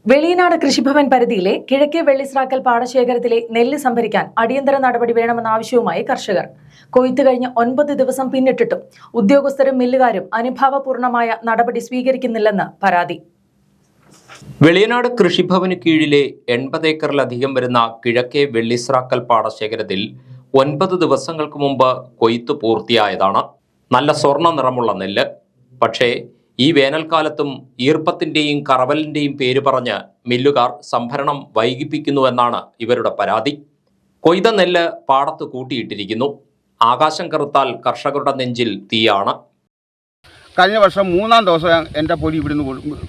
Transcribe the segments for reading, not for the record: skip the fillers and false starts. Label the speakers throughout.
Speaker 1: വെളിയനാട് കൃഷിഭവൻ പരിധിയിലെ കിഴക്കേ വെള്ളിസ്രാക്കൽ പാടശേഖരത്തിലെ നെല്ല് സംഭരിക്കാൻ അടിയന്തര നടപടി വേണമെന്ന ആവശ്യവുമായി കർഷകർ. കൊയ്ത്ത് കഴിഞ്ഞ് 9 ദിവസം പിന്നിട്ടിട്ടും ഉദ്യോഗസ്ഥരും മില്ലുകാരും അനുഭാവപൂർണമായ നടപടി സ്വീകരിക്കുന്നില്ലെന്ന് പരാതി.
Speaker 2: വെളിയനാട് കൃഷിഭവന് കീഴിലെ 80 ഏക്കറിലധികം വരുന്ന കിഴക്കേ വെള്ളിസ്രാക്കൽ പാടശേഖരത്തിൽ 9 ദിവസങ്ങൾക്ക് മുമ്പ് കൊയ്ത്ത് പൂർത്തിയായതാണ്. നല്ല സ്വർണ്ണ നിറമുള്ള നെല്ല്. പക്ഷേ ഈ വേനൽക്കാലത്തും ഈർപ്പത്തിന്റെയും കറവലിന്റെയും പേര് പറഞ്ഞ് മില്ലുകാർ സംഭരണം വൈകിപ്പിക്കുന്നുവെന്നാണ് ഇവരുടെ പരാതി. കൊയ്ത നെല്ല് പാടത്ത് കൂട്ടിയിട്ടിരിക്കുന്നു. ആകാശം കറുത്താൽ കർഷകരുടെ നെഞ്ചിൽ തീയാണ്.
Speaker 3: കഴിഞ്ഞ വർഷം 3-ാം ദിവസം എൻ്റെ പൊടി ഇവിടുന്ന്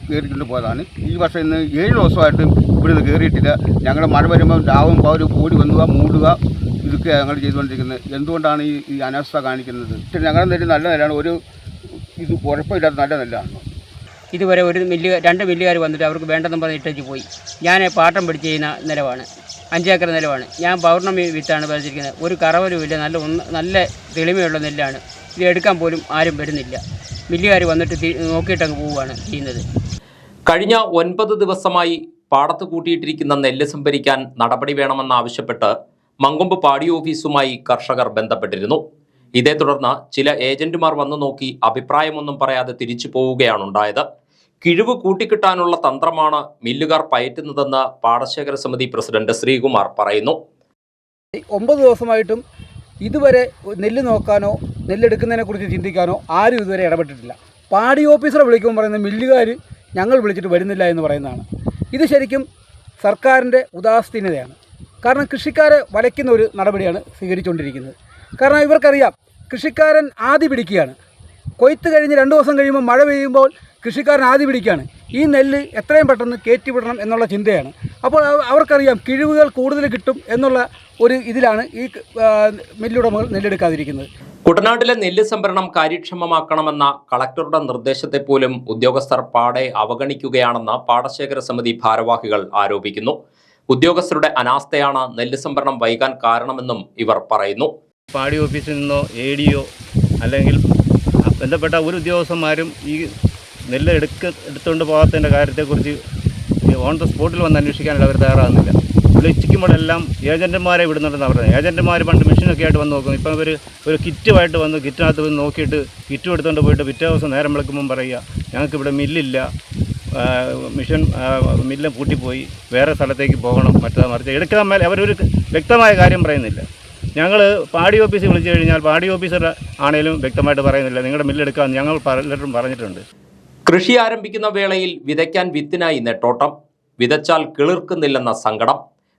Speaker 3: കയറിക്കൊണ്ട് പോയതാണ്. ഈ വർഷം ഇന്ന് 7 ദിവസമായിട്ട് ഇവിടുന്ന് കയറിയിട്ടില്ല. ഞങ്ങൾ മഴ വരുമ്പോൾ രാവും പവർ ഓടി വന്നുക മൂടുക ഇതൊക്കെ ഞങ്ങൾ ചെയ്തുകൊണ്ടിരിക്കുന്നത്. എന്തുകൊണ്ടാണ് ഈ അനാസ്ഥ കാണിക്കുന്നത്? ഞങ്ങളുടെ നെല്ല് നല്ല നെല്ലാണ്, ഒരു ഇത് കുഴപ്പമില്ലാത്ത നല്ല നെല്ലാണ്.
Speaker 4: ഇതുവരെ രണ്ട് മില്ലുകാർ വന്നിട്ട് അവർക്ക് വേണ്ടെന്ന് പറഞ്ഞ് ഇട്ടേച്ച് പോയി. ഞാൻ പാട്ടം പിടിച്ച് ചെയ്യുന്ന നിലവാണ്, 5 ഏക്കർ നിലവാണ്. ഞാൻ പൗർണമി വിത്താണ് പറിച്ചിരിക്കുന്നത്. ഒരു കറവലുമില്ല, നല്ല തെളിമയുള്ള നെല്ലാണ്. ഇത് എടുക്കാൻ പോലും ആരും വരുന്നില്ല. മില്ലുകാർ വന്നിട്ട് നോക്കിയിട്ടങ്ങ് പോവുകയാണ് ചെയ്യുന്നത്.
Speaker 2: കഴിഞ്ഞ 9 ദിവസമായി പാടത്ത് കൂട്ടിയിട്ടിരിക്കുന്ന നെല്ല് സംഭരിക്കാൻ നടപടി വേണമെന്നാവശ്യപ്പെട്ട് മങ്കൊമ്പ് പാടി ഓഫീസുമായി കർഷകർ ബന്ധപ്പെട്ടിരുന്നു. ഇതേ തുടർന്ന് ചില ഏജന്റുമാർ വന്നു നോക്കി അഭിപ്രായമൊന്നും പറയാതെ തിരിച്ചു പോവുകയാണുണ്ടായത്. കിഴിവ് കൂട്ടിക്കിട്ടാനുള്ള തന്ത്രമാണ് മില്ലുകാർ പയറ്റുന്നതെന്ന് പാടശേഖര സമിതി പ്രസിഡന്റ് ശ്രീകുമാർ പറയുന്നു.
Speaker 5: 9 ദിവസമായിട്ടും ഇതുവരെ നെല്ല് നോക്കാനോ നെല്ലെടുക്കുന്നതിനെ കുറിച്ച് ചിന്തിക്കാനോ ആരും ഇതുവരെ ഇടപെട്ടിട്ടില്ല. പാടി ഓഫീസറെ വിളിക്കുമ്പോൾ പറയുന്നത് മില്ലുകാർ ഞങ്ങൾ വിളിച്ചിട്ട് വരുന്നില്ല എന്ന് പറയുന്നതാണ്. ഇത് ശരിക്കും സർക്കാരിൻ്റെ ഉദാസീനതയാണ്. കാരണം കൃഷിക്കാരെ വലയ്ക്കുന്ന ഒരു നടപടിയാണ് സ്വീകരിച്ചുകൊണ്ടിരിക്കുന്നത്. കാരണം ഇവർക്കറിയാം കൃഷിക്കാരൻ ആദി പിടിക്കുകയാണ്. കൊയ്ത്ത് കഴിഞ്ഞ് 2 ദിവസം കഴിയുമ്പോൾ മഴ പെയ്യുമ്പോൾ കൃഷിക്കാരൻ ആദി പിടിക്കുകയാണ്. ഈ നെല്ല് എത്രയും പെട്ടെന്ന് കയറ്റിവിടണം എന്നുള്ള ചിന്തയാണ്. അപ്പോൾ അവർക്കറിയാം കിഴിവുകൾ കൂടുതൽ കിട്ടും എന്നുള്ള ഒരു ഇതിലാണ് ഈ മില്ലുടമകൾ നെല്ലെടുക്കാതിരിക്കുന്നത്.
Speaker 2: കുട്ടനാട്ടിലെ നെല്ല് സംഭരണം കാര്യക്ഷമമാക്കണമെന്ന കളക്ടറുടെ നിർദ്ദേശത്തെ പോലും ഉദ്യോഗസ്ഥർ പാടെ അവഗണിക്കുകയാണെന്ന് പാടശേഖര സമിതി ഭാരവാഹികൾ ആരോപിക്കുന്നു. ഉദ്യോഗസ്ഥരുടെ അനാസ്ഥയാണ് നെല്ല് സംഭരണം വൈകാൻ കാരണമെന്നും ഇവർ പറയുന്നു.
Speaker 6: പാടി ഓഫീസിൽ നിന്നോ ADO അല്ലെങ്കിൽ ബന്ധപ്പെട്ട ഒരു ഉദ്യോഗസ്ഥന്മാരും ഈ നെല്ല് എടുത്തുകൊണ്ട് പോകാത്തതിൻ്റെ കാര്യത്തെക്കുറിച്ച് ഓൺ ദ സ്പോട്ടിൽ വന്ന് അന്വേഷിക്കാനുള്ള അവർ തയ്യാറാകുന്നില്ല. വിളിച്ചിരിക്കുമ്പോഴെല്ലാം ഏജൻറ്റുമാരെ വിടുന്നുണ്ടെന്ന് പറയുന്നത്. ഏജൻറ്റുമാർ പണ്ട് മെഷീനൊക്കെ ആയിട്ട് വന്ന് നോക്കും. ഇപ്പം ഒരു കിറ്റുമായിട്ട് വന്ന് കിറ്റിനകത്ത് വന്ന് നോക്കിയിട്ട് കിറ്റ് എടുത്തുകൊണ്ട് പോയിട്ട് പിറ്റേ ദിവസം നേരം വിളിക്കുമ്പം പറയുക ഞങ്ങൾക്കിവിടെ മില്ലില്ല, മില്ല് പൂട്ടിപ്പോയി, വേറെ സ്ഥലത്തേക്ക് പോകണം, മറിച്ച് എടുക്കാൻ മേലെ അവരൊരു വ്യക്തമായ കാര്യം പറയുന്നില്ല. ഞങ്ങൾ പാടി ഓഫീസിൽ വിളിച്ചു കഴിഞ്ഞാൽ പാടി ഓഫീസർ ആണെങ്കിലും വ്യക്തമായിട്ട് പറയുന്നില്ല നിങ്ങളുടെ മില്ലെടുക്കാൻ ഞങ്ങൾ പലരും പറഞ്ഞിട്ടുണ്ട്.
Speaker 2: കൃഷി ആരംഭിക്കുന്ന വേളയിൽ വിതയ്ക്കാൻ വിത്തിനായി നെട്ടോട്ടം, വിതച്ചാൽ കിളിർക്കുന്നില്ലെന്ന സങ്കടം,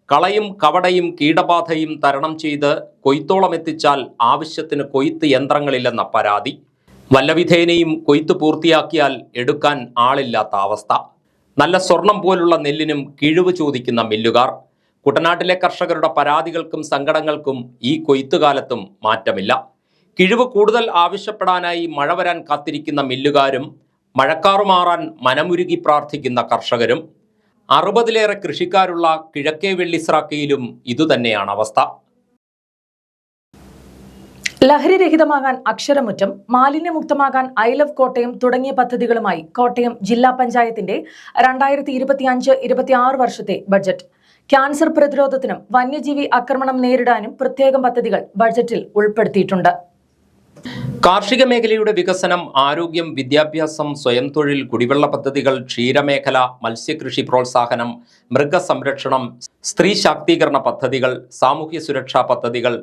Speaker 2: കളയും കവടയും കീടബാധയും തരണം ചെയ്ത് കൊയ്ത്തോളം എത്തിച്ചാൽ ആവശ്യത്തിന് കൊയ്ത്ത് യന്ത്രങ്ങളില്ലെന്ന പരാതി, വല്ലവിധേനയും കൊയ്ത്ത് പൂർത്തിയാക്കിയാൽ എടുക്കാൻ ആളില്ലാത്ത അവസ്ഥ, നല്ല സ്വർണം പോലുള്ള നെല്ലിനും കിഴിവ് ചോദിക്കുന്ന മില്ലുകാർ. കുട്ടനാട്ടിലെ കർഷകരുടെ പരാതികൾക്കും സങ്കടങ്ങൾക്കും ഈ കൊയ്ത്തുകാലത്തും മാറ്റമില്ല. കിഴിവ് കൂടുതൽ ആവശ്യപ്പെടാനായി മഴ വരാൻ കാത്തിരിക്കുന്ന മില്ലുകാരും മഴക്കാറു മാറാൻ മനമുരുകി പ്രാർത്ഥിക്കുന്ന കർഷകരും 60-ലേറെ കൃഷിക്കാരുള്ള കിഴക്കേ വെള്ളിസ്രാക്കയിലും ഇതുതന്നെയാണ് അവസ്ഥ.
Speaker 1: ലഹരിരഹിതമാകാൻ അക്ഷരമുറ്റം, മാലിന്യമുക്തമാകാൻ ഐ ലവ് കോട്ടയം തുടങ്ങിയ പദ്ധതികളുമായി കോട്ടയം ജില്ലാ പഞ്ചായത്തിന്റെ 2025-26 വർഷത്തെ ബഡ്ജറ്റ്. ക്യാൻസർ പ്രതിരോധത്തിനും വന്യജീവി ആക്രമണം നേരിടാനും പ്രത്യേകം പദ്ധതികൾ ബഡ്ജറ്റിൽ ഉൾപ്പെടുത്തിയിട്ടുണ്ട്.
Speaker 2: കാർഷിക മേഖലയുടെ വികസനം, ആരോഗ്യം, വിദ്യാഭ്യാസം, സ്വയം തൊഴിൽ, കുടിവെള്ള പദ്ധതികൾ, ക്ഷീരമേഖല, മത്സ്യകൃഷി പ്രോത്സാഹനം, മൃഗസംരക്ഷണം, സ്ത്രീ ശാക്തീകരണ പദ്ധതികൾ, സാമൂഹ്യ സുരക്ഷാ പദ്ധതികൾ,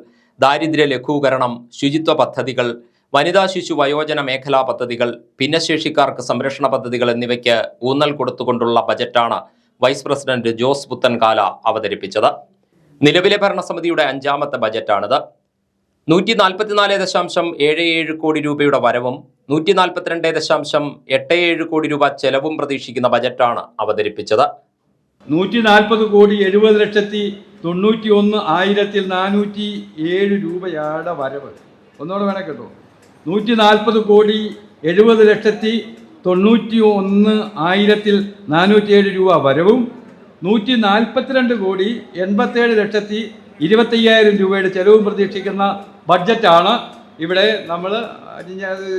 Speaker 2: ദാരിദ്ര്യ ലഘൂകരണം, ശുചിത്വ പദ്ധതികൾ, വനിതാ ശിശു വയോജന മേഖലാ പദ്ധതികൾ, ഭിന്നശേഷിക്കാർക്ക് സംരക്ഷണ പദ്ധതികൾ എന്നിവയ്ക്ക് ഊന്നൽ കൊടുത്തുകൊണ്ടുള്ള ബജറ്റാണ് വൈസ് പ്രസിഡന്റ് ജോസ് പുത്തൻകാല അവതരിപ്പിച്ചത്. നിലവിലെ ഭരണസമിതിയുടെ 5ാമത്തെ ബജറ്റാണിത്. 144.77 കോടി രൂപയുടെ വരവും 142.87 കോടി രൂപ ചെലവും പ്രതീക്ഷിക്കുന്ന ബജറ്റാണ് അവതരിപ്പിച്ചത്.
Speaker 7: 140,70,91,407 രൂപയാണ് വരവ്. ഒന്നുകൂടെ വേണേ കേട്ടോ, 140,70,91,407 രൂപ വരവും 142,87,25,000 രൂപയുടെ ചെലവും പ്രതീക്ഷിക്കുന്ന ബഡ്ജറ്റാണ് ഇവിടെ നമ്മൾ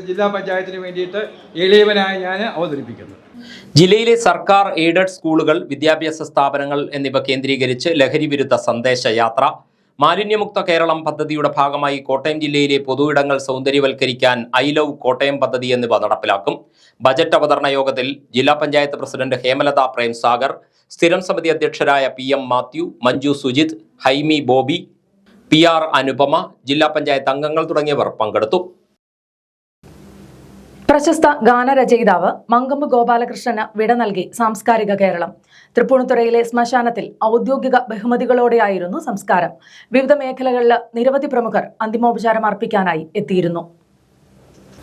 Speaker 7: ജില്ലാ പഞ്ചായത്തിന് വേണ്ടിയിട്ട് എളിയവനായി ഞാൻ അവതരിപ്പിക്കുന്നത്.
Speaker 2: ജില്ലയിലെ സർക്കാർ എയ്ഡഡ് സ്കൂളുകൾ, വിദ്യാഭ്യാസ സ്ഥാപനങ്ങൾ എന്നിവ കേന്ദ്രീകരിച്ച് ലഹരി വിരുദ്ധ സന്ദേശ യാത്ര, മാലിന്യമുക്ത കേരളം പദ്ധതിയുടെ ഭാഗമായി കോട്ടയം ജില്ലയിലെ പൊതുയിടങ്ങൾ സൗന്ദര്യവൽക്കരിക്കാൻ ഐ ലവ് കോട്ടയം പദ്ധതി എന്നിവ നടപ്പിലാക്കും. ബജറ്റ് അവതരണ യോഗത്തിൽ ജില്ലാ പഞ്ചായത്ത് പ്രസിഡന്റ് ഹേമലത പ്രേംസാഗർ, സ്ഥിരം സമിതി അധ്യക്ഷരായ PM മാത്യു, മഞ്ജു സുജിത്, ഹൈമി ബോബി, PR അനുപമ, ജില്ലാ പഞ്ചായത്ത് അംഗങ്ങൾ തുടങ്ങിയവർ പങ്കെടുത്തു.
Speaker 1: പ്രശസ്ത ഗാനരചയിതാവ് മങ്കമ്പ് ഗോപാലകൃഷ്ണന് വിട നൽകി സാംസ്കാരിക കേരളം. തൃപ്പൂണിത്തുറയിലെ ശ്മശാനത്തിൽ ഔദ്യോഗിക ബഹുമതികളോടെയായിരുന്നു സംസ്കാരം. വിവിധ മേഖലകളിൽ നിരവധി പ്രമുഖർ അന്തിമോപചാരം അർപ്പിക്കാനായി എത്തിയിരുന്നു.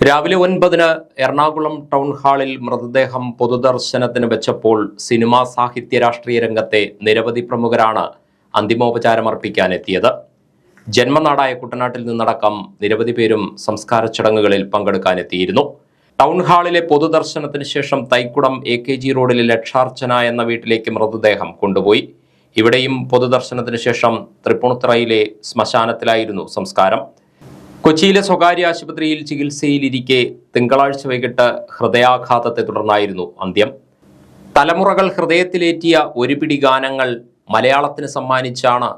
Speaker 2: രാവിലെ 9-ന് എറണാകുളം ടൗൺ ഹാളിൽ മൃതദേഹം പൊതുദർശനത്തിന് വെച്ചപ്പോൾ സിനിമാ, സാഹിത്യ, രാഷ്ട്രീയ രംഗത്തെ നിരവധി പ്രമുഖരാണ് അന്തിമോപചാരം അർപ്പിക്കാനെത്തിയത്. ജന്മനാടായ കുട്ടനാട്ടിൽ നിന്നടക്കം നിരവധി പേരും സംസ്കാര ചടങ്ങുകളിൽ പങ്കെടുക്കാനെത്തിയിരുന്നു. ടൗൺ ഹാളിലെ പൊതുദർശനത്തിന് ശേഷം തൈക്കുടം AKG റോഡിലെ ലക്ഷാർച്ചന എന്ന വീട്ടിലേക്ക് മൃതദേഹം കൊണ്ടുപോയി. ഇവിടെയും പൊതുദർശനത്തിന് ശേഷം തൃപ്പൂണിത്തുറയിലെ ശ്മശാനത്തിലായിരുന്നു സംസ്കാരം. കൊച്ചിയിലെ സ്വകാര്യ ആശുപത്രിയിൽ ചികിത്സയിലിരിക്കെ തിങ്കളാഴ്ച വൈകിട്ട് ഹൃദയാഘാതത്തെ തുടർന്നായിരുന്നു അന്ത്യം. തലമുറകൾ ഹൃദയത്തിലേറ്റിയ ഒരു പിടി ഗാനങ്ങൾ മലയാളത്തിന് സമ്മാനിച്ചാണ്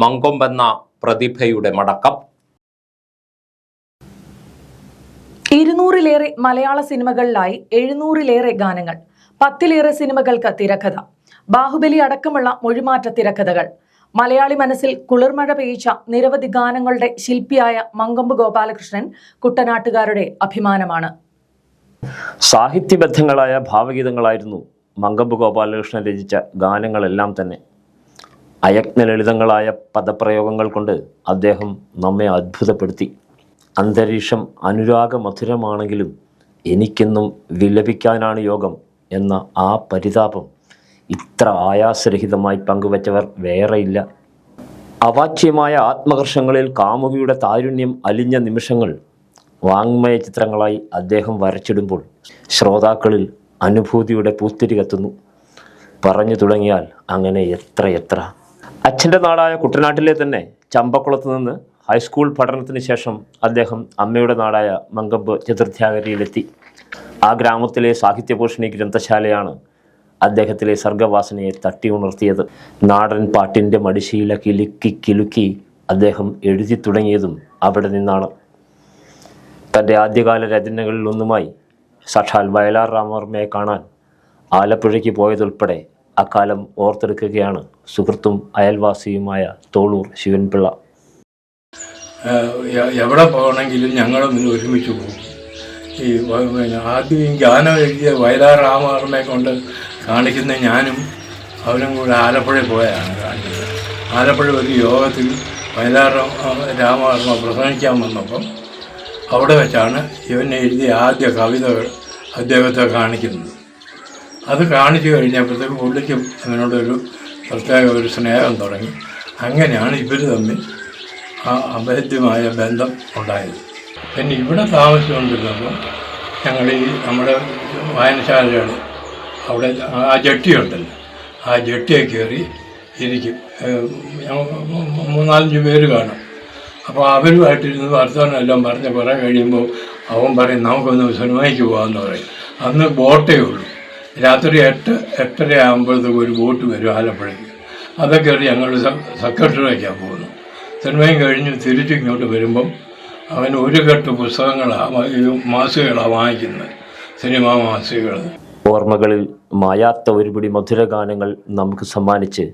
Speaker 2: മങ്കൊമ്പെന്ന പ്രതിഭയുടെ മടക്കം.
Speaker 1: 200-ലേറെ മലയാള സിനിമകളിലായി 700-ലേറെ ഗാനങ്ങൾ, 10-ലേറെ സിനിമകൾക്ക് തിരക്കഥ, ബാഹുബലി അടക്കമുള്ള മൊഴിമാറ്റ തിരക്കഥകൾ. മലയാളി മനസ്സിൽ കുളിർമഴ പെയ്ച്ച നിരവധി ഗാനങ്ങളുടെ ശില്പിയായ മങ്കമ്പ് ഗോപാലകൃഷ്ണൻ കുട്ടനാട്ടുകാരുടെ അഭിമാനമാണ്.
Speaker 8: സാഹിത്യബദ്ധങ്ങളായ ഭാവഗീതങ്ങളായിരുന്നു മങ്കമ്പ് ഗോപാലകൃഷ്ണൻ രചിച്ച ഗാനങ്ങളെല്ലാം തന്നെ. അയജ്ഞലളിതങ്ങളായ പദപ്രയോഗങ്ങൾ കൊണ്ട് അദ്ദേഹം നമ്മെ അത്ഭുതപ്പെടുത്തി. അന്തരീക്ഷം അനുരാഗമധുരമാണെങ്കിലും എനിക്കെന്നും വിലപിക്കാനാണ് യോഗം എന്ന ആ പരിതാപം ഇത്ര ആയാസരഹിതമായി പങ്കുവച്ചവർ വേറെയില്ല. അവാച്യമായ ആത്മകർഷങ്ങളിൽ കാമുകിയുടെ താരുണ്യം അലിഞ്ഞ നിമിഷങ്ങൾ വാങ്മയ ചിത്രങ്ങളായി അദ്ദേഹം വരച്ചിടുമ്പോൾ ശ്രോതാക്കളിൽ അനുഭൂതിയുടെ പൂത്തിരി കത്തുന്നു. പറഞ്ഞു തുടങ്ങിയാൽ അങ്ങനെ എത്രയെത്ര. അച്ഛൻ്റെ നാടായ കുട്ടനാട്ടിലെ തന്നെ ചമ്പക്കുളത്ത് നിന്ന് ഹൈസ്കൂൾ പഠനത്തിന് ശേഷം അദ്ദേഹം അമ്മയുടെ നാടായ മങ്കമ്പ് ചതുർത്ഥ്യാഗരിയിലെത്തി. ആ ഗ്രാമത്തിലെ സാഹിത്യപോഷിണി ഗ്രന്ഥശാലയാണ് അദ്ദേഹത്തിലെ സർഗവാസനയെ തട്ടി ഉണർത്തിയത്. നാടൻ പാട്ടിൻ്റെ മടിശീല കിലുക്കി കിലുക്കി അദ്ദേഹം എഴുതി തുടങ്ങിയതും അവിടെ നിന്നാണ്. തൻ്റെ ആദ്യകാല രചനകളിലൊന്നുമായി സാക്ഷാൽ വയലാർ രാമവർമ്മയെ കാണാൻ ആലപ്പുഴയ്ക്ക് പോയതുൾപ്പെടെ അക്കാലം ഓർത്തെടുക്കുകയാണ് സുഹൃത്തും അയൽവാസിയുമായ തോളൂർ ശിവൻപിള്ള.
Speaker 9: എവിടെ പോകണമെങ്കിലും ഞങ്ങളും ഇന്ന് ഒരുമിച്ച് പോകും. ഈ ആദ്യം ഈ ഗാനം എഴുതിയ വയലാർ രാമവർമ്മയെ കൊണ്ട് കാണിക്കുന്ന ഞാനും അവനും കൂടെ ആലപ്പുഴയിൽ പോയാണ് കാണിക്കുന്നത്. ആലപ്പുഴ ഒരു യോഗത്തിൽ വയലാർ രാമവർമ്മ പ്രസംഗിക്കാൻ വന്നപ്പം അവിടെ വെച്ചാണ് ഇവൻ എഴുതിയ ആദ്യ കവിതകൾ അദ്ദേഹത്തെ കാണിക്കുന്നത്. അത് കാണിച്ചു കഴിഞ്ഞപ്പോഴത്തേക്ക് പുള്ളിക്കും അവനോടൊരു പ്രത്യേക ഒരു സ്നേഹം തുടങ്ങി. അങ്ങനെയാണ് ഇവർ തമ്മിൽ ആ അഭേദ്യമായ ബന്ധം ഉണ്ടായത്. പിന്നെ ഇവിടെ താമസിച്ചുകൊണ്ടിരുന്നപ്പോൾ ഞങ്ങൾ ഈ നമ്മുടെ വായനശാലകൾ അവിടെ ആ ജട്ടിയുണ്ടല്ലോ, ആ ജട്ടിയെ കയറി ഇരിക്കും. 3-4 പേര് കാണും. അപ്പോൾ അവരുമായിട്ടിരുന്ന് വർത്തമാനം എല്ലാം പറഞ്ഞ് കുറേ കഴിയുമ്പോൾ അവൻ പറയും നമുക്കൊന്ന് സിനിമയ്ക്ക് പോകാമെന്ന് പറയും. അന്ന് ബോട്ടേ ഉള്ളൂ. രാത്രി 8-8:30 ആകുമ്പോഴത്തേക്ക് ഒരു ബോട്ട് വരും ആലപ്പുഴയ്ക്ക്. അതൊക്കെ ഞങ്ങൾ സെക്രട്ടറിയേക്കാണ് പോകുന്നു. സിനിമയും കഴിഞ്ഞ് തിരിച്ച് ഇങ്ങോട്ട് വരുമ്പം അവൻ ഒരു കെട്ട് പുസ്തകങ്ങളാണ്, മാസികകളാണ് വാങ്ങിക്കുന്നത്, സിനിമാ മാസികകൾ.
Speaker 8: ഓർമ്മകളിൽ മായാത്ത ഒരുപിടി മധുരഗാനങ്ങൾ നമുക്ക് സമ്മാനിച്ച്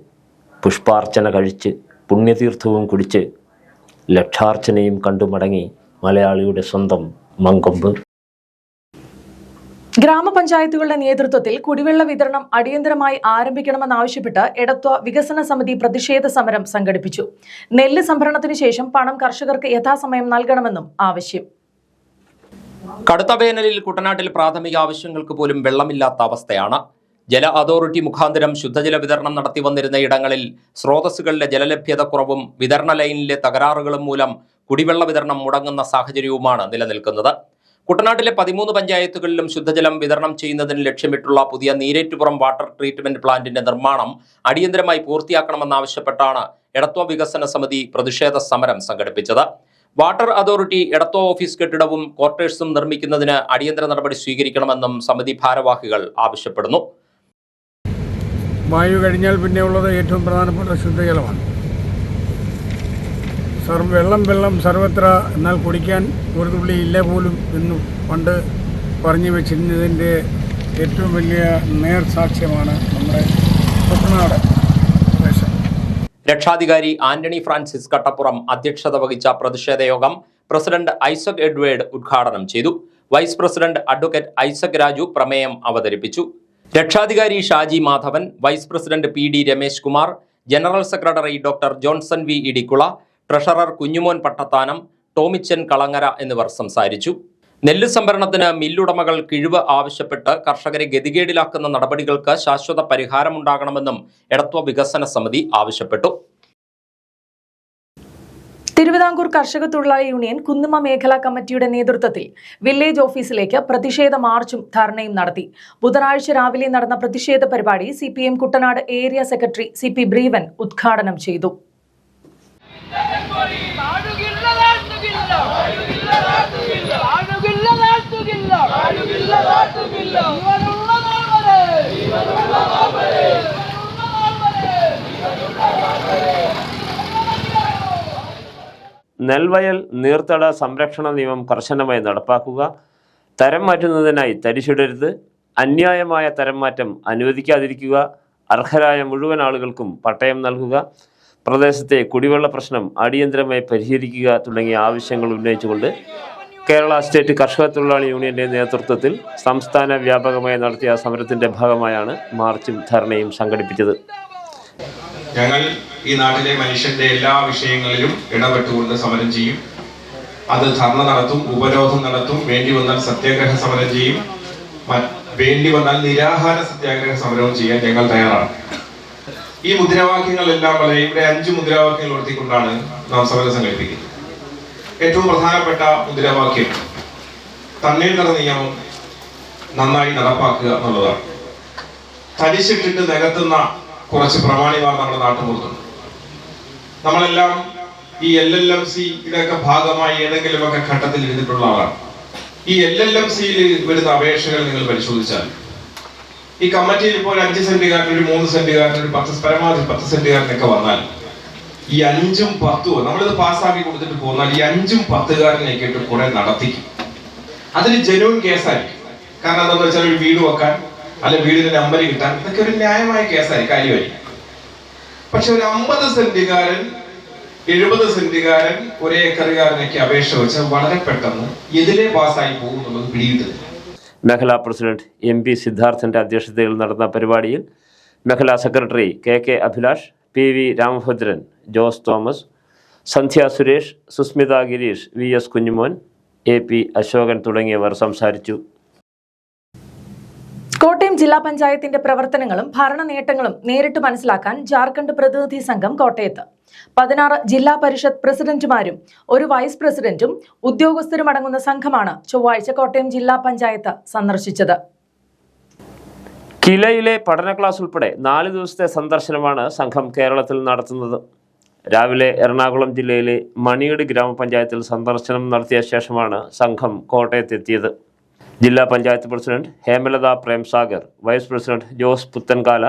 Speaker 8: പുഷ്പാർച്ചന കഴിച്ച് പുണ്യതീർത്ഥവും കുടിച്ച് ലക്ഷാർച്ചനയും കണ്ടു മടങ്ങി മലയാളിയുടെ സ്വന്തം മങ്കൊമ്പ്.
Speaker 1: ഗ്രാമപഞ്ചായത്തുകളുടെ നേതൃത്വത്തിൽ കുടിവെള്ള വിതരണം അടിയന്തരമായി ആരംഭിക്കണമെന്നാവശ്യപ്പെട്ട് എടത്വ വികസന സമിതി പ്രതിഷേധ സമരം സംഘടിപ്പിച്ചു. നെല്ല് സംഭരണത്തിനു ശേഷം പണം കർഷകർക്ക് യഥാസമയം നൽകണമെന്നും ആവശ്യം.
Speaker 2: കടുത്ത വേനലിൽ കുട്ടനാട്ടിൽ പ്രാഥമിക ആവശ്യങ്ങൾക്ക് പോലും വെള്ളമില്ലാത്ത അവസ്ഥയാണ്. ജല അതോറിറ്റി മുഖാന്തരം ശുദ്ധജല വിതരണം നടത്തി വന്നിരുന്ന ഇടങ്ങളിൽ സ്രോതസ്സുകളിലെ ജലലഭ്യത കുറവും വിതരണ ലൈനിലെ തകരാറുകളും മൂലം കുടിവെള്ള വിതരണം മുടങ്ങുന്ന സാഹചര്യവുമാണ് നിലനിൽക്കുന്നത്. കുട്ടനാട്ടിലെ 13 പഞ്ചായത്തുകളിലും ശുദ്ധജലം വിതരണം ചെയ്യുന്നതിന് ലക്ഷ്യമിട്ടുള്ള പുതിയ നീരേറ്റുപുറം വാട്ടർ ട്രീറ്റ്മെന്റ് പ്ലാന്റിന്റെ നിർമ്മാണം അടിയന്തരമായി പൂർത്തിയാക്കണമെന്നാവശ്യപ്പെട്ടാണ് എടത്വ വികസന സമിതി പ്രതിഷേധ സമരം സംഘടിപ്പിച്ചത്. വാട്ടർ അതോറിറ്റി എടത്വ ഓഫീസ് കെട്ടിടവും ക്വാർട്ടേഴ്സും നിർമ്മിക്കുന്നതിന് അടിയന്തര നടപടി സ്വീകരിക്കണമെന്നും സമിതി ഭാരവാഹികൾ ആവശ്യപ്പെടുന്നു.
Speaker 10: വായു കഴിഞ്ഞാൽ പിന്നെ ഉള്ളത് ഏറ്റവും പ്രധാനപ്പെട്ട ശുദ്ധജലമാണ്. വെള്ളം സർവത്ര, എന്നാൽ കുടിക്കാൻ ഒരു തുള്ളി ഇല്ല പോലും എന്ന് പണ്ട് പറഞ്ഞു വെച്ചിരുന്നതിൻ്റെ ഏറ്റവും വലിയ നേർസാക്ഷ്യമാണ് നമ്മുടെ കുട്ടനാട് പ്രദേശം.
Speaker 2: രക്ഷാധികാരി ആന്റണി ഫ്രാൻസിസ് കട്ടപ്പുറം അധ്യക്ഷത വഹിച്ച പ്രതിഷേധ യോഗം പ്രസിഡന്റ് ഐസക് എഡ്വേർഡ് ഉദ്ഘാടനം ചെയ്തു. Vice president advocate Isaac Raju പ്രമേയം അവതരിപ്പിച്ചു. രക്ഷാധികാരി Shaji Madhavan, vice president PD Ramesh Kumar, general secretary doctor Johnson V Idikkula, treasurer Kunjumon Pattathanam, Tomichan Kalangara എന്നിവർ സംസാരിച്ചു. നെല്ല് സംഭരണത്തിന് മില്ലുടമകൾ കിഴിവ് ആവശ്യപ്പെട്ട് കർഷകരെ ഗതികേടിലാക്കുന്ന നടപടികൾക്ക് ശാശ്വത പരിഹാരമുണ്ടാകണമെന്നും എടത്വ വികസന സമിതി ആവശ്യപ്പെട്ടു.
Speaker 1: തിരുവിതാംകൂർ കർഷക തൊഴിലാളി യൂണിയൻ കുന്നുമ മേഖലാ കമ്മിറ്റിയുടെ നേതൃത്വത്തിൽ വില്ലേജ് ഓഫീസിലേക്ക് പ്രതിഷേധ മാർച്ചും ധർണയും നടത്തി. ബുധനാഴ്ച രാവിലെ നടന്ന പ്രതിഷേധ പരിപാടി CPM Kuttanad area secretary CP ബ്രീവൻ ഉദ്ഘാടനം ചെയ്തു.
Speaker 8: നെൽവയൽ നീർത്തട സംരക്ഷണ നിയമം കർശനമായി നടപ്പാക്കുക, തരം മാറ്റുന്നതിനായി തരിശിടരുത്, അന്യായമായ തരം മാറ്റം അനുവദിക്കാതിരിക്കുക, അർഹരായ മുഴുവൻ ആളുകൾക്കും പട്ടയം നൽകുക, പ്രദേശത്തെ കുടിവെള്ള പ്രശ്നം അടിയന്തരമായി പരിഹരിക്കുക തുടങ്ങിയ ആവശ്യങ്ങൾ ഉന്നയിച്ചുകൊണ്ട് കേരള സ്റ്റേറ്റ് കർഷക തൊഴിലാളി യൂണിയന്റെ നേതൃത്വത്തിൽ സംസ്ഥാന വ്യാപകമായി നടത്തിയ സമരത്തിന്റെ ഭാഗമായാണ് മാർച്ചും ധർണയും സംഘടിപ്പിച്ചത്.
Speaker 11: ഞങ്ങൾ ഈ നാട്ടിലെ മനുഷ്യന്റെ എല്ലാ വിഷയങ്ങളിലും ഇടപെട്ടുകൊണ്ട് സമരം ചെയ്യും. അത് ധർണ നടത്തും, ഉപരോധം നടത്തും, വേണ്ടി വന്നാൽ സത്യാഗ്രഹ സമരം ചെയ്യും, വേണ്ടി വന്നാൽ നിരാഹാര സത്യാഗ്രഹ സമരവും ചെയ്യാൻ ഞങ്ങൾ തയ്യാറാണ്. ഈ മുദ്രാവാക്യങ്ങളെല്ലാം ഇവിടെ 5 മുദ്രാവാക്യങ്ങൾ ഉയർത്തിക്കൊണ്ടാണ് നാം സമരം സംഘടിപ്പിക്കുന്നത്. ഏറ്റവും പ്രധാനപ്പെട്ട മുദ്രാവാക്യം തണ്ണീർത്തട നിയമം നന്നായി നടപ്പാക്കുക എന്നുള്ളതാണ്. തരിശിട്ടിട്ട് നികത്തുന്ന കുറച്ച് പ്രമാണിമാർ നമ്മുടെ നാട്ടുമുറുത്തുണ്ട്. നമ്മളെല്ലാം ഈ LLMC ഇതൊക്കെ ഭാഗമായി ഏതെങ്കിലുമൊക്കെ ഘട്ടത്തിൽ ഇരുന്നിട്ടുള്ള ആളാണ്. ഈ LLMCയിൽ വരുന്ന അപേക്ഷകൾ നിങ്ങൾ പരിശോധിച്ചാൽ ഈ കമ്മിറ്റിയിൽ ഇപ്പോൾ 5 സെന്റുകാരൻ, ഒരു 3 സെന്റുകാരൻ, ഒരു 10 പരമാവധി 10 സെന്റുകാരനൊക്കെ വന്നാൽ ഈ 5ഉം 10ഉം നമ്മളിത് പാസ്സാക്കി കൊടുത്തിട്ട് പോന്നാൽ ഈ 5ഉം 10കാരനെയൊക്കെ ഇട്ട് കുറെ നടത്തിക്കും. അതിന് ജെന്യൂൻ കേസായിരിക്കും. കാരണം എന്താണെന്ന് വെച്ചാൽ ഒരു വീട് വെക്കാൻ, അല്ലെ വീടിന്റെ നമ്പർ കിട്ടാൻ, ഇതൊക്കെ ഒരു ന്യായമായ കേസായി കാര്യമായിരിക്കും. പക്ഷെ ഒരു 50 സെന്റുകാരൻ 70 സെന്റുകാരൻ 1 ഏക്കറുകാരനൊക്കെ അപേക്ഷ വെച്ചാൽ വളരെ പെട്ടെന്ന് ഇതിലെ പാസ്സായി പോകും എന്നുള്ളത് പിടിയിട്ടില്ല.
Speaker 8: മേഖലാ പ്രസിഡന്റ് MP സിദ്ധാർത്ഥന്റെ അധ്യക്ഷതയിൽ നടന്ന പരിപാടിയിൽ മേഖലാ secretary KK Abhilash, PV Ramabhadran, Jose Thomas, Sandhya Suresh, Susmitha Girish, VS Kunjumon, AP Ashokan തുടങ്ങിയവർ സംസാരിച്ചു.
Speaker 1: കോട്ടയം ജില്ലാ പഞ്ചായത്തിന്റെ പ്രവർത്തനങ്ങളും ഭരണ നേട്ടങ്ങളും നേരിട്ട് മനസ്സിലാക്കാൻ ജാർഖണ്ഡ് പ്രതിനിധി സംഘം കോട്ടയത്ത്. 16 ജില്ലാ പരിഷത്ത് പ്രസിഡന്റുമാരും 1 വൈസ് പ്രസിഡന്റും ഉദ്യോഗസ്ഥരും അടങ്ങുന്ന സംഘമാണ് ചൊവ്വാഴ്ച കോട്ടയം ജില്ലാ പഞ്ചായത്ത് സന്ദർശിച്ചത്.
Speaker 8: കിലയിലെ പഠന ക്ലാസ് ഉൾപ്പെടെ 4 ദിവസത്തെ സന്ദർശനമാണ് സംഘം കേരളത്തിൽ നടത്തുന്നത്. രാവിലെ എറണാകുളം ജില്ലയിലെ മണിയട് ഗ്രാമപഞ്ചായത്തിൽ സന്ദർശനം നടത്തിയ ശേഷമാണ് സംഘം കോട്ടയത്തെത്തിയത്. ജില്ലാ panchayat president Hemalatha Premsagar, vice president Jose Puthenkala,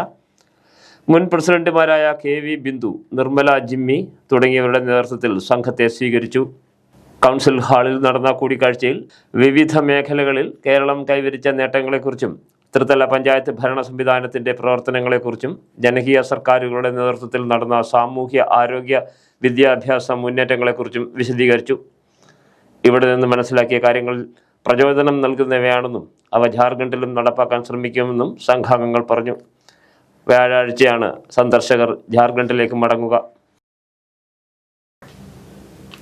Speaker 8: മുൻ പ്രസിഡന്റുമാരായ KV ബിന്ദു, നിർമ്മല ജിമ്മി തുടങ്ങിയവരുടെ നേതൃത്വത്തിൽ സംഘത്തെ സ്വീകരിച്ചു. കൗൺസിൽ ഹാളിൽ നടന്ന കൂടിക്കാഴ്ചയിൽ വിവിധ മേഖലകളിൽ കേരളം കൈവരിച്ച നേട്ടങ്ങളെക്കുറിച്ചും ത്രിതല പഞ്ചായത്ത് ഭരണ സംവിധാനത്തിൻ്റെ പ്രവർത്തനങ്ങളെക്കുറിച്ചും ജനകീയ സർക്കാരുകളുടെ നേതൃത്വത്തിൽ നടന്ന സാമൂഹ്യ ആരോഗ്യ വിദ്യാഭ്യാസ മുന്നേറ്റങ്ങളെക്കുറിച്ചും വിശദീകരിച്ചു. ഇവിടെ നിന്ന് മനസ്സിലാക്കിയ കാര്യങ്ങൾ പ്രചോദനം നൽകുന്നവയാണെന്നും അവ ജാർഖണ്ഡിലും നടപ്പാക്കാൻ ശ്രമിക്കുമെന്നും സംഘാംഗങ്ങൾ പറഞ്ഞു. വ്യാഴാഴ്ചയാണ് സന്ദർശകർ ജാർഖണ്ഡിലേക്ക് മടങ്ങുക.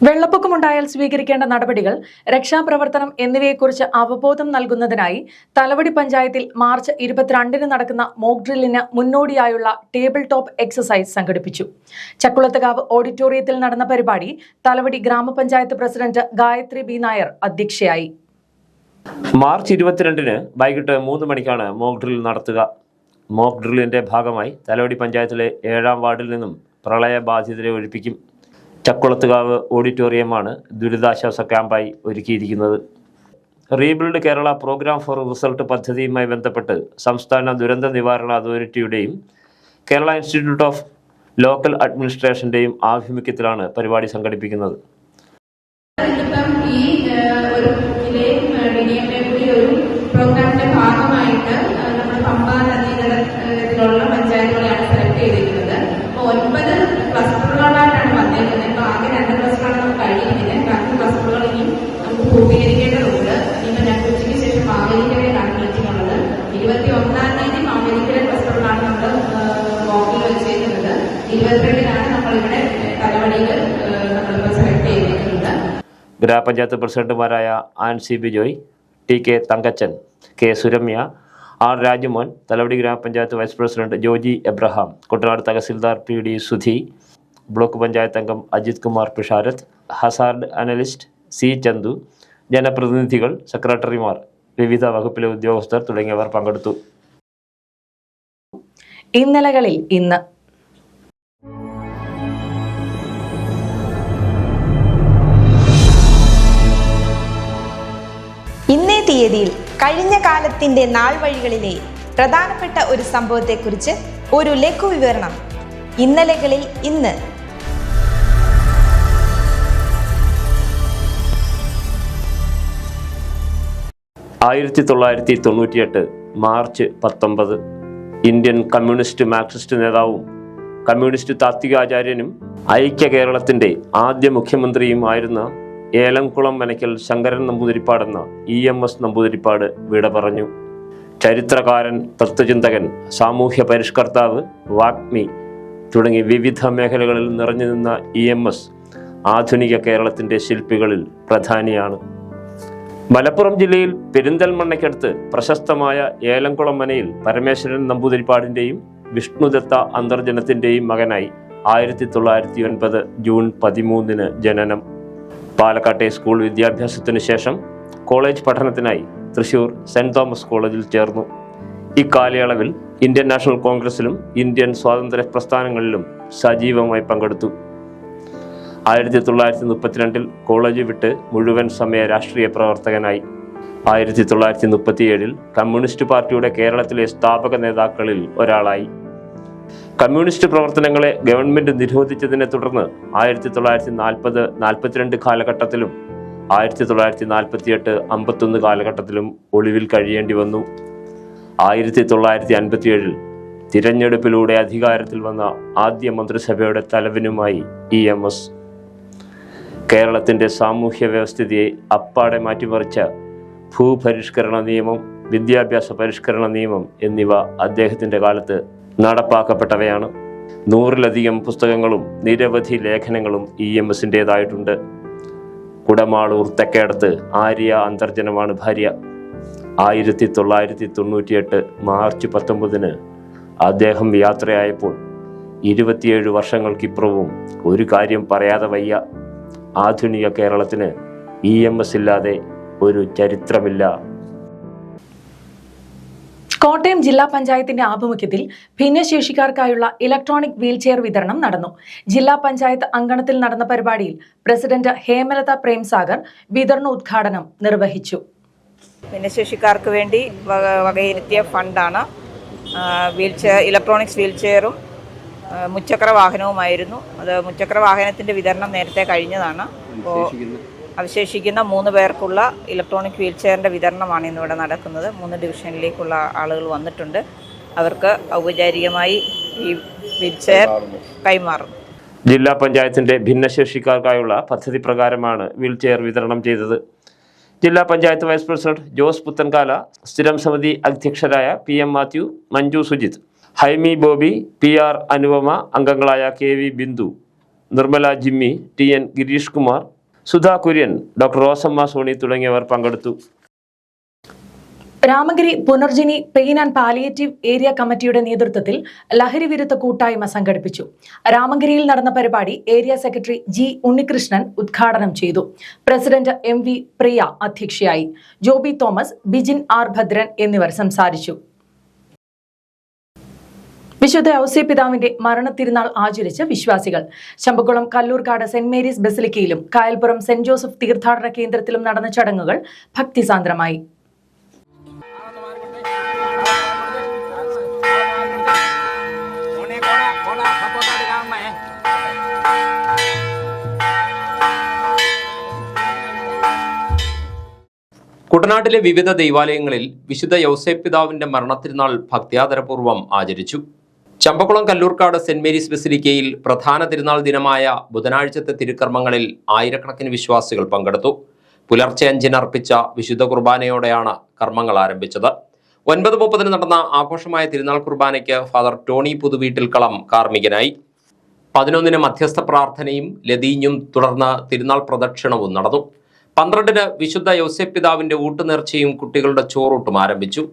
Speaker 1: വെള്ളപ്പൊക്കമുണ്ടായാൽ സ്വീകരിക്കേണ്ട നടപടികൾ, രക്ഷാപ്രവർത്തനം എന്നിവയെക്കുറിച്ച് അവബോധം നൽകുന്നതിനായി തലവടി പഞ്ചായത്തിൽ മാർച്ച് 22 നടക്കുന്ന മോക്ക് ഡ്രില്ലിന് മുന്നോടിയായുള്ള ടേബിൾ ടോപ്പ് എക്സസൈസ് സംഘടിപ്പിച്ചു. ചക്കുളത്തുകാവ് ഓഡിറ്റോറിയത്തിൽ നടന്ന പരിപാടി തലവടി ഗ്രാമപഞ്ചായത്ത് പ്രസിഡന്റ് ഗായത്രി B നായർ അധ്യക്ഷയായി.
Speaker 8: മാർച്ച് 22 വൈകിട്ട് 3 മണിക്കാണ് മോക്ക് ഡ്രിൽ നടത്തുക. മോക്ക് ഡ്രില്ലിൻ്റെ ഭാഗമായി തലവടി പഞ്ചായത്തിലെ 7ാം വാർഡിൽ നിന്നും പ്രളയബാധിതരെ ഒഴിപ്പിക്കും. ചക്കുളത്തുകാവ് ഓഡിറ്റോറിയമാണ് ദുരിതാശ്വാസ ക്യാമ്പായി ഒരുക്കിയിരിക്കുന്നത്. Rebuild Kerala programme for result പദ്ധതിയുമായി ബന്ധപ്പെട്ട് സംസ്ഥാന ദുരന്ത നിവാരണ അതോറിറ്റിയുടെയും കേരള ഇൻസ്റ്റിറ്റ്യൂട്ട് ഓഫ് ലോക്കൽ അഡ്മിനിസ്ട്രേഷൻ്റെയും ആഭിമുഖ്യത്തിലാണ് പരിപാടി സംഘടിപ്പിക്കുന്നത്.
Speaker 12: പ്രോഗ്രാമിന്റെ ഭാഗമായിട്ട് നമ്മൾ പമ്പ നദീതടത്തിലുള്ള പഞ്ചായത്തുകളെയാണ് സെലക്ട് ചെയ്തിരിക്കുന്നത്. അപ്പോൾ 9 ക്ലസ്റ്ററുകളായിട്ടാണ് വന്നേക്കുന്നത്. ഇപ്പോൾ ആകെ 2 ക്ലസ്റ്ററാണ് നമുക്ക് കഴിയുന്നത്. ബാക്കി ക്ലസ്റ്ററുകൾ ഇനിയും നമുക്ക് പൂർത്തീകരിക്കേണ്ടതുണ്ട്. ഇനിയിപ്പോൾ 2 ഉച്ചയ്ക്ക് ശേഷം മാവേലിക്കരയിലാണ് മീറ്റിംഗ് ഉള്ളത്. 21-ാം തീയതി മാവേലിക്കര ക്ലസ്റ്ററിലാണ് നമ്മൾ മോക്കിൽ വെച്ചിരിക്കുന്നത്. 22-നാണ് നമ്മളിവിടെ തലവടിയിൽ നമ്മളിപ്പോൾ സെലക്ട് ചെയ്തിരിക്കുന്നത്.
Speaker 8: ഗ്രാമപഞ്ചായത്ത് പ്രസിഡന്റുമാരായ Ancy Bijoy, T K Thankachan, K Suramya, R Rajumon, Thalavady ഗ്രാമപഞ്ചായത്ത് vice president Joji Abraham, Kuttanad tahsildar P D Sudhi, block panchayat അംഗം Ajith Kumar Pisharath, hazard analyst C Chandu, ജനപ്രതിനിധികൾ, സെക്രട്ടറിമാർ, വിവിധ വകുപ്പിലെ ഉദ്യോഗസ്ഥർ തുടങ്ങിയവർ പങ്കെടുത്തു.
Speaker 1: ഇന്നലകളിൽ ഇന്ന്
Speaker 13: ഇന്നേ തീയതിയിൽ കഴിഞ്ഞ കാലത്തിന്റെ നാൾ വഴികളിലെ പ്രധാനപ്പെട്ട ഒരു സംഭവത്തെക്കുറിച്ച് ഒരു ലഘു വിവരണം. ഇന്നലകളിൽ ഇന്ന്.
Speaker 8: മാർച്ച് 19 ഇന്ത്യൻ കമ്മ്യൂണിസ്റ്റ് മാർക്സിസ്റ്റ് നേതാവും കമ്മ്യൂണിസ്റ്റ് താത്വികാചാര്യനും ഐക്യ കേരളത്തിന്റെ ആദ്യ മുഖ്യമന്ത്രിയുമായിരുന്ന ഏലംകുളം മനയ്ക്കൽ ശങ്കരൻ നമ്പൂതിരിപ്പാടെന്ന EMS നമ്പൂതിരിപ്പാട് വിട പറഞ്ഞു. ചരിത്രകാരൻ, തത്വചിന്തകൻ, സാമൂഹ്യ പരിഷ്കർത്താവ്, വാഗ്മി തുടങ്ങി വിവിധ മേഖലകളിൽ നിറഞ്ഞു നിന്ന EMS ആധുനിക കേരളത്തിൻ്റെ ശില്പികളിൽ പ്രധാനിയാണ്. മലപ്പുറം ജില്ലയിൽ പെരിന്തൽമണ്ണയ്ക്കടുത്ത് പ്രശസ്തമായ ഏലംകുളം മനയിൽ പരമേശ്വരൻ നമ്പൂതിരിപ്പാടിൻ്റെയും വിഷ്ണുദത്ത അന്തർജനത്തിൻ്റെയും മകനായി 1909 ജൂൺ 13 ജനനം. പാലക്കാട്ടെ സ്കൂൾ വിദ്യാഭ്യാസത്തിനു ശേഷം കോളേജ് പഠനത്തിനായി തൃശൂർ സെൻറ് തോമസ് കോളേജിൽ ചേർന്നു. ഇക്കാലയളവിൽ ഇന്ത്യൻ നാഷണൽ കോൺഗ്രസിലും ഇന്ത്യൻ സ്വാതന്ത്ര്യ പ്രസ്ഥാനങ്ങളിലും സജീവമായി പങ്കെടുത്തു. 1932 കോളേജ് വിട്ട് മുഴുവൻ സമയ രാഷ്ട്രീയ പ്രവർത്തകനായി. 1937 കമ്മ്യൂണിസ്റ്റ് പാർട്ടിയുടെ കേരളത്തിലെ സ്ഥാപക നേതാക്കളിൽ ഒരാളായി. കമ്മ്യൂണിസ്റ്റ് പ്രവർത്തനങ്ങളെ ഗവൺമെന്റ് നിരോധിച്ചതിനെ തുടർന്ന് 1940-42 കാലഘട്ടത്തിലും 1948-51 കാലഘട്ടത്തിലും ഒളിവിൽ കഴിയേണ്ടി വന്നു. 1957 തിരഞ്ഞെടുപ്പിലൂടെ അധികാരത്തിൽ വന്ന ആദ്യ മന്ത്രിസഭയുടെ തലവനുമായി EMS. കേരളത്തിൻ്റെ സാമൂഹ്യ വ്യവസ്ഥിതിയെ അപ്പാടെ മാറ്റിമറിച്ച ഭൂപരിഷ്കരണ നിയമം, വിദ്യാഭ്യാസ പരിഷ്കരണ നിയമം എന്നിവ അദ്ദേഹത്തിൻ്റെ കാലത്ത് നടപ്പാക്കപ്പെട്ടവയാണ്. 100-ലധികം പുസ്തകങ്ങളും നിരവധി ലേഖനങ്ങളും EMSൻ്റേതായിട്ടുണ്ട്. കുടമാളൂർ തെക്കേടത്ത് ആര്യ അന്തർജനമാണ് ഭാര്യ. 1998 മാർച്ച് 19 അദ്ദേഹം യാത്രയായപ്പോൾ 27 വർഷങ്ങൾക്കിപ്പുറവും ഒരു കാര്യം പറയാതെ വയ്യ. ആധുനിക കേരളത്തിന് EMS ഇല്ലാതെ ഒരു ചരിത്രമില്ല.
Speaker 1: കോട്ടയം ജില്ലാ പഞ്ചായത്തിന്റെ ആഭിമുഖ്യത്തിൽ ഭിന്നശേഷിക്കാർക്കായുള്ള ഇലക്ട്രോണിക് വീൽചെയർ വിതരണം നടന്നു. ജില്ലാ പഞ്ചായത്ത് അങ്കണത്തിൽ നടന്ന പരിപാടിയിൽ പ്രസിഡന്റ് ഹേമലത പ്രേംസാഗർ വിതരണോദ്ഘാടനം നിർവഹിച്ചു.
Speaker 14: ഭിന്നശേഷിക്കാർക്ക് വേണ്ടി വകയിരുത്തിയ ഫണ്ടാണ് ഇലക്ട്രോണിക്സ് വീൽചെയറും മുച്ചക്ര വാഹനവുമായിരുന്നു. അത് മുച്ചക്ര വാഹനത്തിൻ്റെ വിതരണം നേരത്തെ കഴിഞ്ഞതാണ്. അപ്പോൾ അവശേഷിക്കുന്ന 3 പേർക്കുള്ള ഇലക്ട്രോണിക് വീൽചെയറിൻ്റെ വിതരണമാണ് ഇന്നിവിടെ നടക്കുന്നത്. 3 ഡിവിഷനിലേക്കുള്ള ആളുകൾ വന്നിട്ടുണ്ട്. അവർക്ക് ഔപചാരികമായി ഈ വീൽചെയർ കൈമാറും.
Speaker 8: ജില്ലാ പഞ്ചായത്തിൻ്റെ ഭിന്നശേഷിക്കാർക്കായുള്ള പദ്ധതി പ്രകാരമാണ് വീൽചെയർ വിതരണം ചെയ്തത്. ജില്ലാ panchayat vice president Jose Puthenkala, സ്ഥിരം സമിതി അധ്യക്ഷരായ PM മാത്യു, മഞ്ജു സുജിത്, ഹൈമി ബോബി, PR അനുപമ, അംഗങ്ങളായ KV Bindu, Nirmala Jimmy, TN Girish Kumar, Sudha Kurian, doctor Rosamma Sony തുടങ്ങിയവർ പങ്കെടുത്തു.
Speaker 1: Ramagiri Punarjani pain and palliative area കമ്മിറ്റിയുടെ നേതൃത്വത്തിൽ ലഹരി വിരുദ്ധ കൂട്ടായ്മ സംഘടിപ്പിച്ചു. രാമഗിരിയിൽ നടന്ന പരിപാടി ഏരിയ സെക്രട്ടറി G ഉണ്ണികൃഷ്ണൻ ഉദ്ഘാടനം ചെയ്തു. പ്രസിഡന്റ് MV പ്രിയ അധ്യക്ഷയായി. ജോബി തോമസ്, ബിജിൻ R ഭദ്രൻ എന്നിവർ സംസാരിച്ചു. വിശുദ്ധ ഔസേപ്പിതാവിന്റെ മരണത്തിരുനാൾ ആചരിച്ച് വിശ്വാസികൾ. ചമ്പക്കുളം കല്ലൂർക്കാട് സെന്റ് മേരീസ് ബസിലിക്കയിലും കായൽപ്പുറം സെന്റ് ജോസഫ് തീർത്ഥാടന കേന്ദ്രത്തിലും നടന്ന ചടങ്ങുകൾ ഭക്തിസാന്ദ്രമായി.
Speaker 2: കുട്ടനാട്ടിലെ വിവിധ ദൈവാലയങ്ങളിൽ വിശുദ്ധ യൗസേപ്പിതാവിന്റെ മരണത്തിരുനാൾ ഭക്ത്യാദരപൂർവ്വം ആചരിച്ചു. ചമ്പക്കുളം കല്ലൂർക്കാട് സെന്റ് മേരീസ് ബസിലിക്കയിൽ പ്രധാന തിരുനാൾ ദിനമായ ബുധനാഴ്ചത്തെ തിരുക്കർമ്മങ്ങളിൽ ആയിരക്കണക്കിന് വിശ്വാസികൾ പങ്കെടുത്തു. പുലർച്ചെ 5-ന് അർപ്പിച്ച വിശുദ്ധ കുർബാനയോടെയാണ് കർമ്മങ്ങൾ ആരംഭിച്ചത്. 9:30 നടന്ന ആഘോഷമായ തിരുനാൾ കുർബാനയ്ക്ക് ഫാദർ ടോണി പുതുവീട്ടിൽക്കളം കാർമ്മികനായി. 11-ന് മധ്യസ്ഥ പ്രാർത്ഥനയും ലതീഞ്ഞും തുടർന്ന് തിരുനാൾ പ്രദക്ഷിണവും നടന്നു. 12-ന് വിശുദ്ധ യൗസേപ്പിതാവിന്റെ ഊട്ടുനേർച്ചയും കുട്ടികളുടെ ചോറൂട്ടും ആരംഭിച്ചു.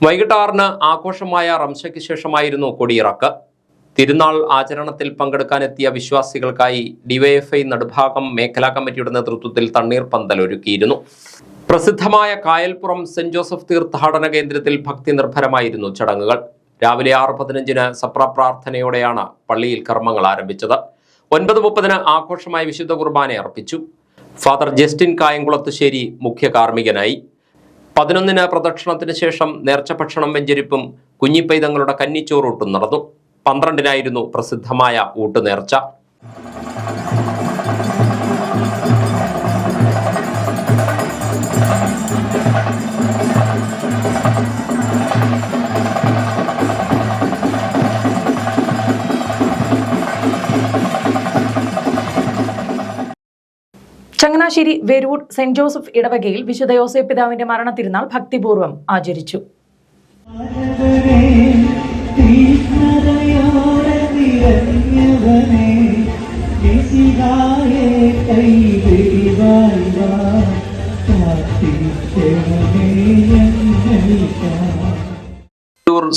Speaker 2: വൈകിട്ട് 6-ന് ആഘോഷമായ റംശയ്ക്ക് ശേഷമായിരുന്നു കൊടിയിറക്ക്. തിരുനാൾ ആചരണത്തിൽ പങ്കെടുക്കാനെത്തിയ വിശ്വാസികൾക്കായി ഡിവൈഎഫ്ഐ നടുഭാഗം മേഖലാ കമ്മിറ്റിയുടെ നേതൃത്വത്തിൽ തണ്ണീർ പന്തൽ ഒരുക്കിയിരുന്നു. പ്രസിദ്ധമായ കായൽപ്പുറം സെന്റ് ജോസഫ് തീർത്ഥാടന കേന്ദ്രത്തിൽ ഭക്തി നിർഭരമായിരുന്നു ചടങ്ങുകൾ. രാവിലെ 6:15-ന് സപ്ര പ്രാർത്ഥനയോടെയാണ് പള്ളിയിൽ കർമ്മങ്ങൾ ആരംഭിച്ചത്. 9:30-ന് ആഘോഷമായ വിശുദ്ധ കുർബാന അർപ്പിച്ചു. ഫാദർ ജസ്റ്റിൻ കായംകുളത്തുശ്ശേരി മുഖ്യ കാർമ്മികനായി. 11-ന് പ്രദക്ഷിണത്തിന് ശേഷം നേർച്ച ഭക്ഷണം വെഞ്ചരിപ്പും കുഞ്ഞിപ്പൈതങ്ങളുടെ കന്നിച്ചോറൂട്ടും നടന്നു. 12-നായിരുന്നു പ്രസിദ്ധമായ ഊട്ടുനേർച്ച.
Speaker 1: ചങ്ങനാശ്ശേരി വെരൂർ സെന്റ് ജോസഫ് ഇടവകയിൽ വിശുദ്ധ യൗസേപ്പിതാവിന്റെ മരണത്തിരുനാൾ ഭക്തിപൂർവ്വം ആചരിച്ചു.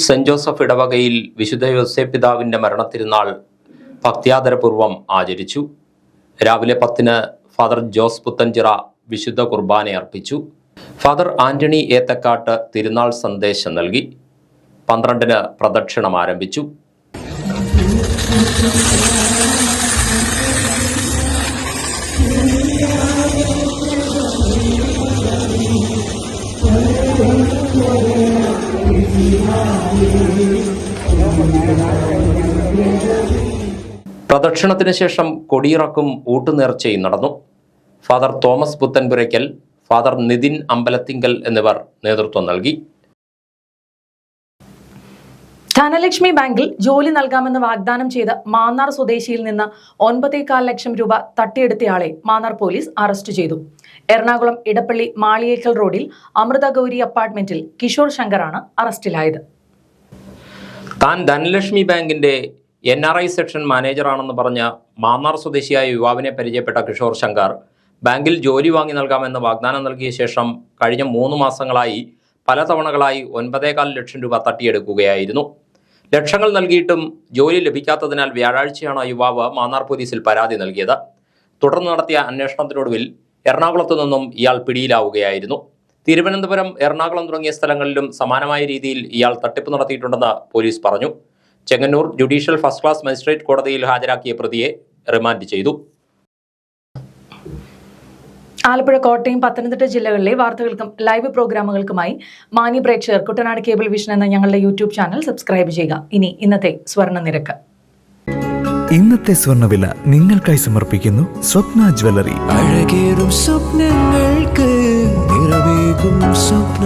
Speaker 2: സെന്റ് ജോസഫ് ഇടവകയിൽ വിശുദ്ധ യൗസേപ്പിതാവിന്റെ മരണത്തിരുനാൾ ഭക്ത്യാദരപൂർവ്വം ആചരിച്ചു. രാവിലെ 10-ന് ഫാദർ ജോസ് പുത്തൻചിറ വിശുദ്ധ കുർബാന അർപ്പിച്ചു. ഫാദർ ആന്റണി ഏത്തക്കാട്ട് തിരുനാൾ സന്ദേശം നൽകി. 12-ന് പ്രദക്ഷിണം ആരംഭിച്ചു. പ്രദക്ഷിണത്തിന് ശേഷം കൊടിയിറക്കും ഊട്ടുനേർച്ചയും നടന്നു. Father Thomas Puthenpurakkal, father Nithin Ambalathingal എന്നിവർ നേതൃത്വം നൽകി.
Speaker 1: ധനലക്ഷ്മി ബാങ്കിൽ ജോലി നൽകാമെന്ന് വാഗ്ദാനം ചെയ്ത് മാന്നാർ സ്വദേശിയിൽ നിന്ന് 9.25 ലക്ഷം രൂപ തട്ടിയെടുത്തയാളെ മാന്നാർ പോലീസ് അറസ്റ്റ് ചെയ്തു. എറണാകുളം ഇടപ്പള്ളി മാളിയേക്കൽ റോഡിൽ അമൃത ഗൗരി അപ്പാർട്ട്മെന്റിൽ കിഷോർ ശങ്കറാണ് അറസ്റ്റിലായത്.
Speaker 2: താൻ ധനലക്ഷ്മി ബാങ്കിന്റെ NRI സെക്ഷൻ മാനേജറാണെന്ന് പറഞ്ഞ് മാന്നാർ സ്വദേശിയായ യുവാവിനെ പരിചയപ്പെട്ട കിഷോർ ശങ്കർ ബാങ്കിൽ ജോലി വാങ്ങി നൽകാമെന്ന് വാഗ്ദാനം നൽകിയ ശേഷം കഴിഞ്ഞ 3 മാസങ്ങളായി പലതവണകളായി 9.25 ലക്ഷം രൂപ തട്ടിയെടുക്കുകയായിരുന്നു. ലക്ഷങ്ങൾ നൽകിയിട്ടും ജോലി ലഭിക്കാത്തതിനാൽ വ്യാഴാഴ്ചയാണ് യുവാവ് മാന്നാർ പോലീസിൽ പരാതി നൽകിയത്. തുടർന്ന് നടത്തിയ അന്വേഷണത്തിനൊടുവിൽ എറണാകുളത്തു നിന്നും ഇയാൾ പിടിയിലാവുകയായിരുന്നു. തിരുവനന്തപുരം, എറണാകുളം തുടങ്ങിയ സ്ഥലങ്ങളിലും സമാനമായ രീതിയിൽ ഇയാൾ തട്ടിപ്പ് നടത്തിയിട്ടുണ്ടെന്ന് പോലീസ് പറഞ്ഞു. Chengannur judicial first class magistrate കോടതിയിൽ ഹാജരാക്കിയ പ്രതിയെ റിമാൻഡ് ചെയ്തു.
Speaker 1: ആലപ്പുഴ, കോട്ടയം, പത്തനംതിട്ട ജില്ലകളിലെ വാർത്തകൾക്കും ലൈവ് പ്രോഗ്രാമുകൾക്കുമായി മാന്യ പ്രേക്ഷകർ കുട്ടനാട് കേബിൾ വിഷൻ എന്ന ഞങ്ങളുടെ യൂട്യൂബ് ചാനൽ സബ്സ്ക്രൈബ് ചെയ്യുക. ഇനി ഇന്നത്തെ സ്വർണ്ണ നിരക്ക്.
Speaker 15: ഇന്നത്തെ സ്വർണ്ണവില നിങ്ങൾക്കായി സമർപ്പിക്കുന്നു സ്വപ്ന ജ്വല്ലറി. അഴകേറും സ്വപ്നങ്ങൾക്ക് നിറവേകും സ്വപ്ന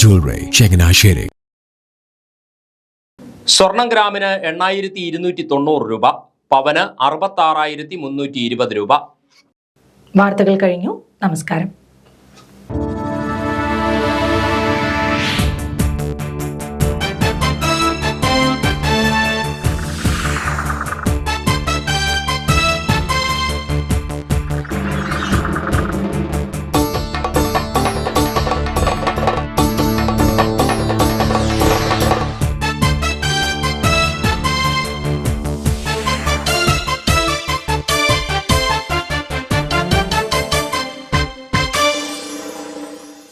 Speaker 15: ജ്വല്ലറി, ചങ്ങനാശ്ശേരി.
Speaker 2: സ്വർണം ഗ്രാമിന് 8,290 രൂപ, പവന് 66,320 രൂപ.
Speaker 1: വാർത്തകൾ കഴിഞ്ഞു. നമസ്കാരം.